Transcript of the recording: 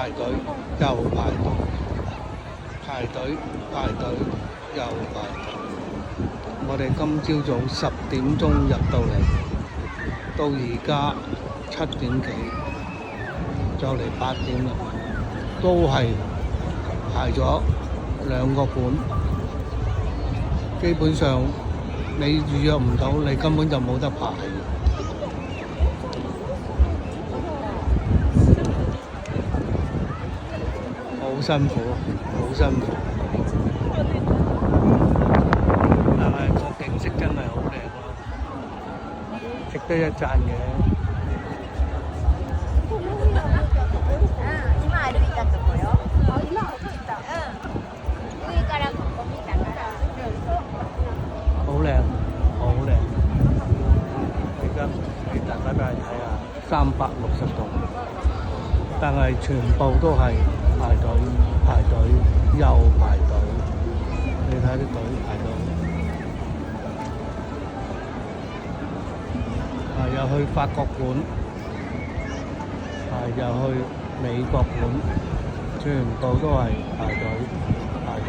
排隊又排隊，排隊排隊又排隊。我哋今朝早10點鐘入到嚟，到而家7點幾，就嚟8點啦，都係排咗2個館。基本上你預約唔到，你根本就冇得排。好辛苦，好辛苦。但係個景色真係好靚咯，值得一讚嘅。今歩いたとこよ。今歩いた。上からここ見たから。好靚，好靚。而家俾大家都係睇下360度，但係全部都係排隊排隊又排隊。你睇啲隊排到，又去法國館，又去美國館，全部都係排隊排隊。